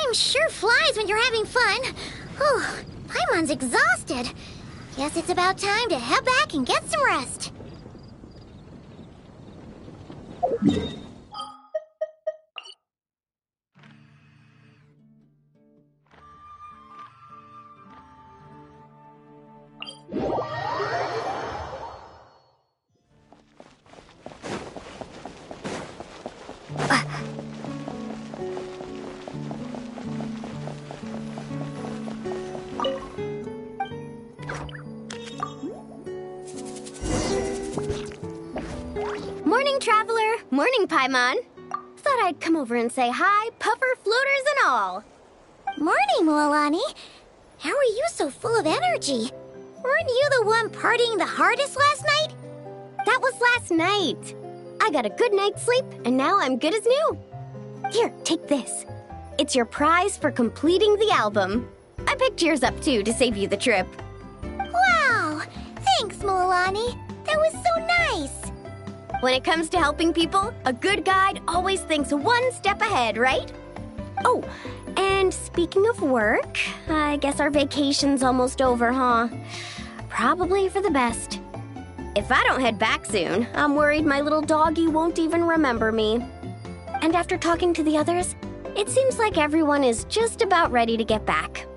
Time sure flies when you're having fun. Oh, Paimon's exhausted. Guess it's about time to head back and get some rest. Morning, traveler. Morning, Paimon. Thought I'd come over and say hi, puffer, floaters, and all. Morning, Mualani. How are you so full of energy? Weren't you the one partying the hardest last night? That was last night. I got a good night's sleep, and now I'm good as new. Here, take this. It's your prize for completing the album. I picked yours up, too, to save you the trip. Wow! Thanks, Mualani. That was so nice. When it comes to helping people, a good guide always thinks one step ahead, right? Oh, and speaking of work, I guess our vacation's almost over, huh? Probably for the best. If I don't head back soon, I'm worried my little doggy won't even remember me. And after talking to the others, it seems like everyone is just about ready to get back.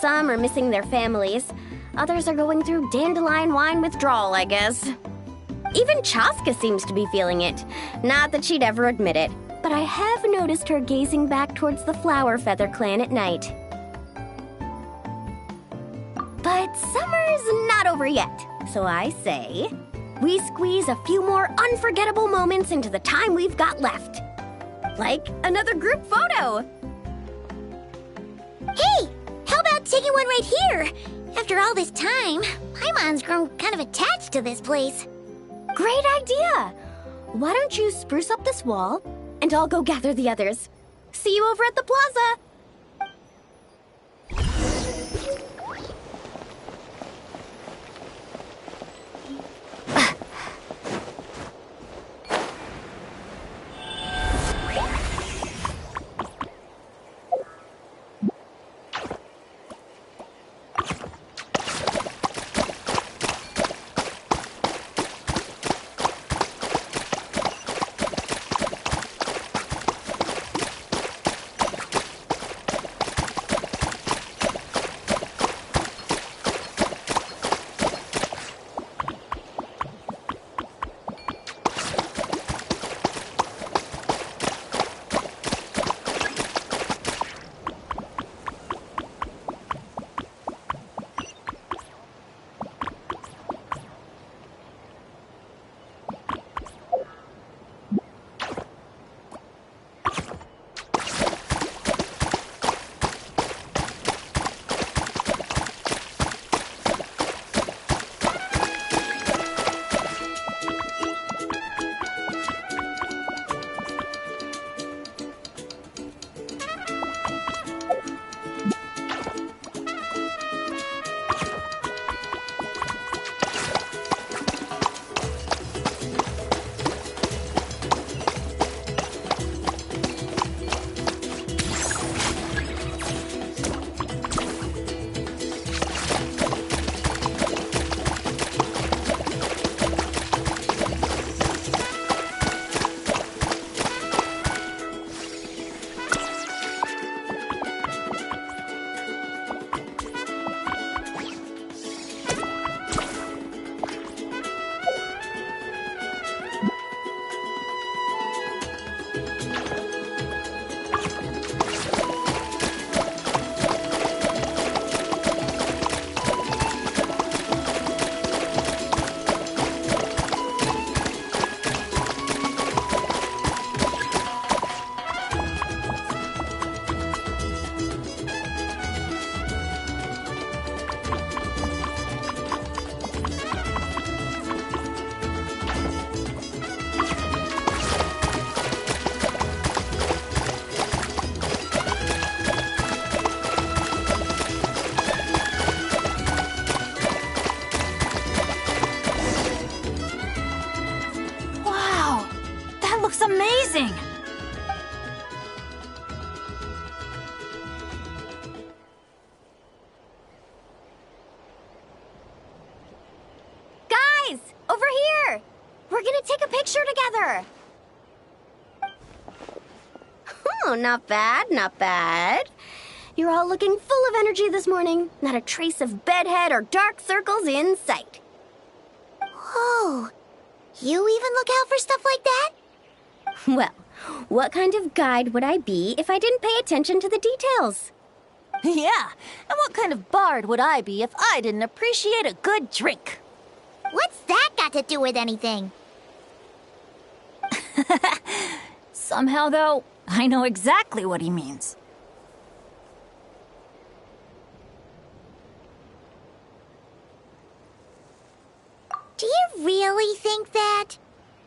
Some are missing their families. Others are going through dandelion wine withdrawal, I guess. Even Chaska seems to be feeling it. Not that she'd ever admit it, but I have noticed her gazing back towards the Flower Feather clan at night. But summer's not over yet, so I say, we squeeze a few more unforgettable moments into the time we've got left. Like another group photo. Hey, how about taking one right here? After all this time, Paimon's grown kind of attached to this place. Great idea! Why don't you spruce up this wall, and I'll go gather the others. See you over at the plaza! We're gonna take a picture together! Oh, not bad, not bad. You're all looking full of energy this morning. Not a trace of bedhead or dark circles in sight. Whoa. You even look out for stuff like that? Well, what kind of guide would I be if I didn't pay attention to the details? Yeah, and what kind of bard would I be if I didn't appreciate a good drink? What's that got to do with anything? Somehow, though, I know exactly what he means. Do you really think that?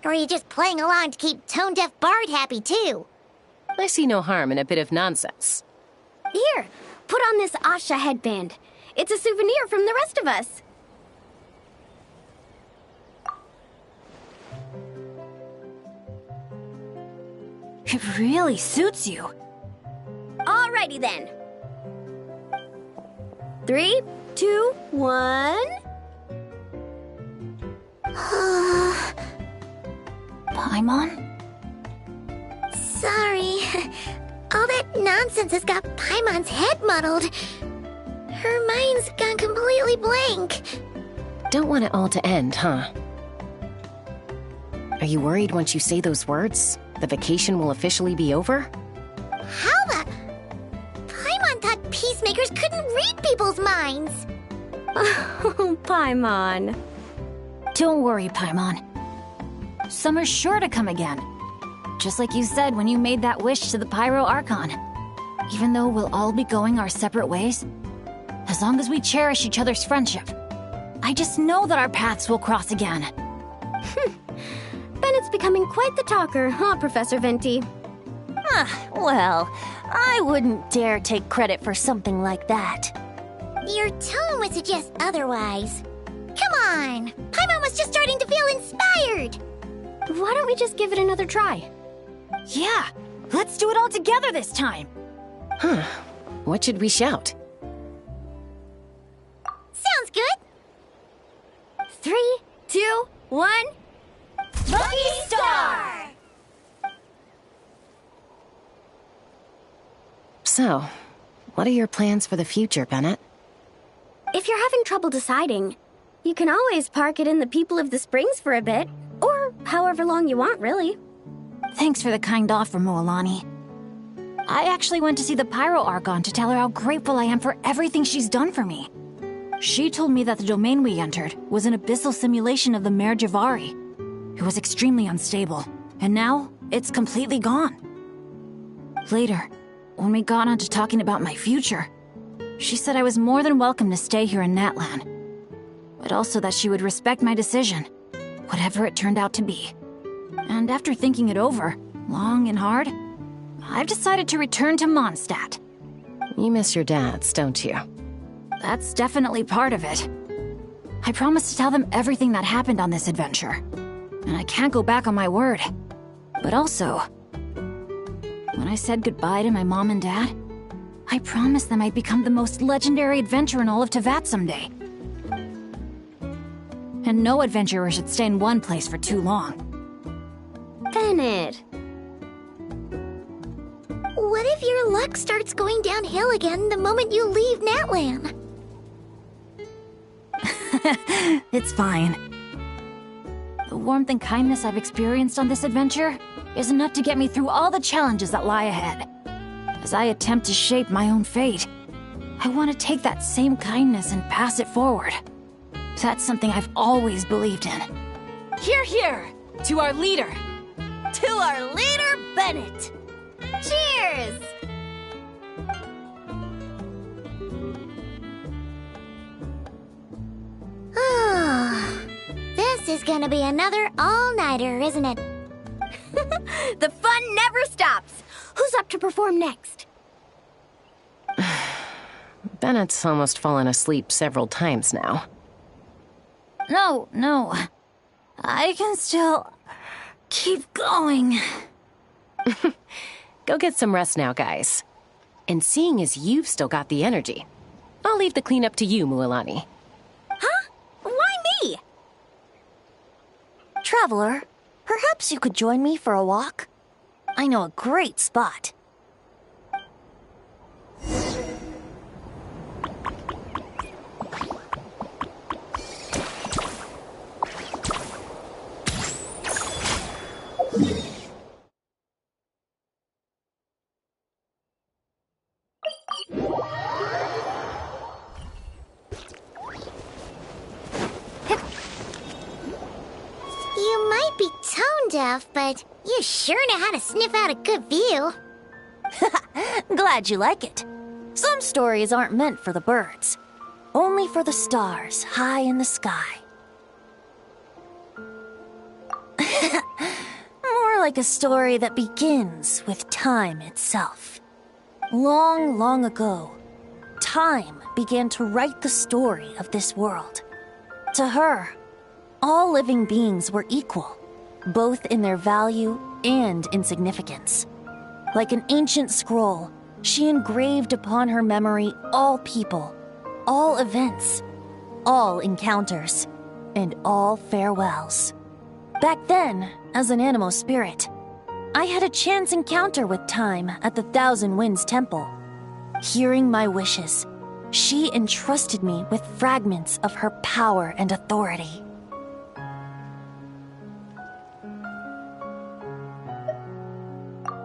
Or are you just playing along to keep tone-deaf Bard happy, too? I see no harm in a bit of nonsense. Here, put on this Asha headband. It's a souvenir from the rest of us. It really suits you. Alrighty then. 3, 2, 1... Paimon? Sorry. All that nonsense has got Paimon's head muddled. Her mind's gone completely blank. Don't want it all to end, huh? Are you worried once you say those words, the vacation will officially be over? How the... Paimon thought peacemakers couldn't read people's minds. Oh, Paimon. Don't worry, Paimon. Summer's sure to come again. Just like you said when you made that wish to the Pyro Archon. Even though we'll all be going our separate ways, as long as we cherish each other's friendship, I just know that our paths will cross again. Bennett's becoming quite the talker, huh, Professor Venti? Well, I wouldn't dare take credit for something like that. Your tone would suggest otherwise. Come on! Paimon was just starting to feel inspired! Why don't we just give it another try? Yeah, let's do it all together this time. Huh. What should we shout? Sounds good! 3, 2, 1... Lucky Star! So, what are your plans for the future, Bennett? If you're having trouble deciding, you can always park it in the People of the Springs for a bit. Or however long you want, really. Thanks for the kind offer, Moalani. I actually went to see the Pyro Archon to tell her how grateful I am for everything she's done for me. She told me that the domain we entered was an abyssal simulation of the Mare Javari. It was extremely unstable, and now it's completely gone. Later, when we got on to talking about my future, she said I was more than welcome to stay here in Natlan, but also that she would respect my decision, whatever it turned out to be. And after thinking it over, long and hard, I've decided to return to Mondstadt. You miss your dads, don't you? That's definitely part of it. I promised to tell them everything that happened on this adventure, and I can't go back on my word. But also, when I said goodbye to my mom and dad, I promised them I'd become the most legendary adventurer in all of Teyvat someday. And no adventurer should stay in one place for too long. Bennett. What if your luck starts going downhill again the moment you leave Natlan? It's fine. The warmth and kindness I've experienced on this adventure is enough to get me through all the challenges that lie ahead. As I attempt to shape my own fate, I want to take that same kindness and pass it forward. That's something I've always believed in. Hear, hear! To our leader! To our leader, Bennett! Cheers! This is gonna be another all-nighter, isn't it? The fun never stops! Who's up to perform next? Bennett's almost fallen asleep several times now. No. I can still keep going. Go get some rest now, guys. And seeing as you've still got the energy, I'll leave the cleanup to you, Mualani. Huh? Why me? Traveler, perhaps you could join me for a walk? I know a great spot. You might be tone deaf, but you sure know how to sniff out a good view. Glad you like it. Some stories aren't meant for the birds, only for the stars high in the sky. More like a story that begins with time itself. Long, long ago, time began to write the story of this world. To her, all living beings were equal, both in their value and in significance. Like an ancient scroll, she engraved upon her memory all people, all events, all encounters, and all farewells. Back then, as an animal spirit, I had a chance encounter with time at the Thousand Winds Temple. Hearing my wishes, she entrusted me with fragments of her power and authority.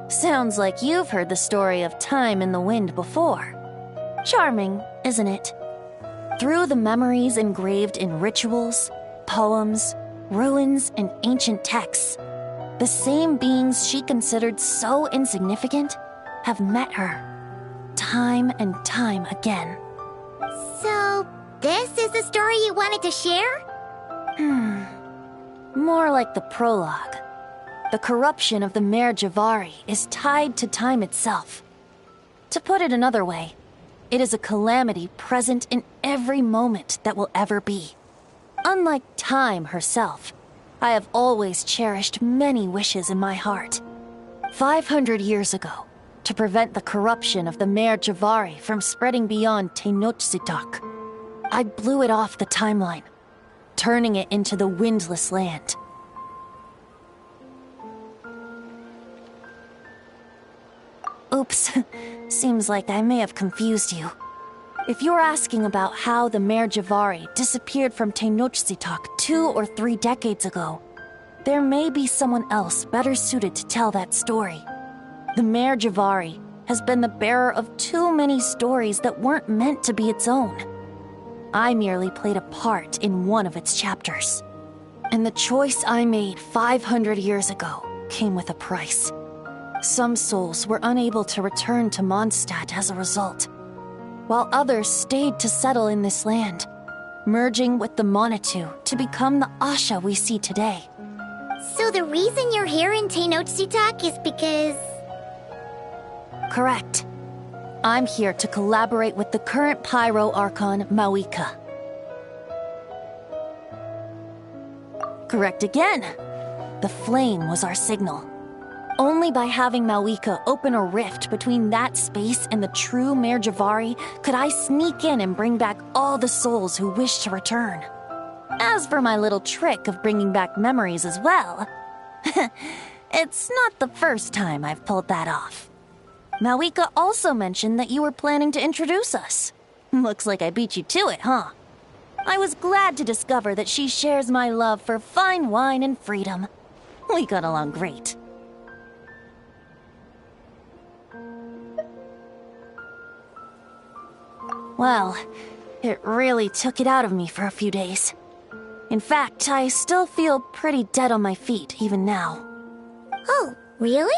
Sounds like you've heard the story of time and the wind before. Charming, isn't it? Through the memories engraved in rituals, poems, ruins, and ancient texts, the same beings she considered so insignificant have met her, time and time again. So, this is the story you wanted to share? More like the prologue. The corruption of the Mare Javari is tied to time itself. To put it another way, it is a calamity present in every moment that will ever be. Unlike time herself, I have always cherished many wishes in my heart. 500 years ago, to prevent the corruption of the Mare Javari from spreading beyond Tenochtitlán, I blew it off the timeline, turning it into the Windless Land. Oops, seems like I may have confused you. If you're asking about how the Mare Javari disappeared from Tenochtitlán 2 or 3 decades ago, there may be someone else better suited to tell that story. The Mare Javari has been the bearer of too many stories that weren't meant to be its own. I merely played a part in one of its chapters. And the choice I made 500 years ago came with a price. Some souls were unable to return to Mondstadt as a result, while others stayed to settle in this land, merging with the Monitu to become the Asha we see today. So the reason you're here in Tenochtitlán is because... Correct. I'm here to collaborate with the current Pyro Archon, Mawika. Correct again. The flame was our signal. Only by having Mawika open a rift between that space and the true Mare Javari could I sneak in and bring back all the souls who wish to return. As for my little trick of bringing back memories as well, it's not the first time I've pulled that off. Mawika also mentioned that you were planning to introduce us. Looks like I beat you to it, huh? I was glad to discover that she shares my love for fine wine and freedom. We got along great. Well, it really took it out of me for a few days. In fact, I still feel pretty dead on my feet even now. Oh, really?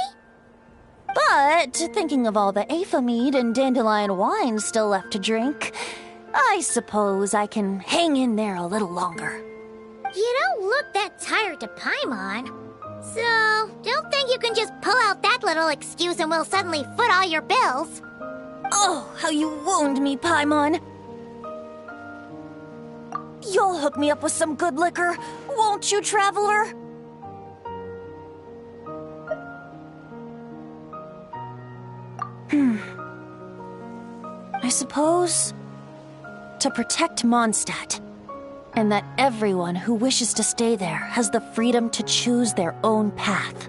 But thinking of all the Aether mead and dandelion wine still left to drink, I suppose I can hang in there a little longer. You don't look that tired to Paimon. So, don't think you can just pull out that little excuse and we'll suddenly foot all your bills. Oh, how you wound me, Paimon. You'll hook me up with some good liquor, won't you, Traveler? I suppose to protect Mondstadt, and that everyone who wishes to stay there has the freedom to choose their own path.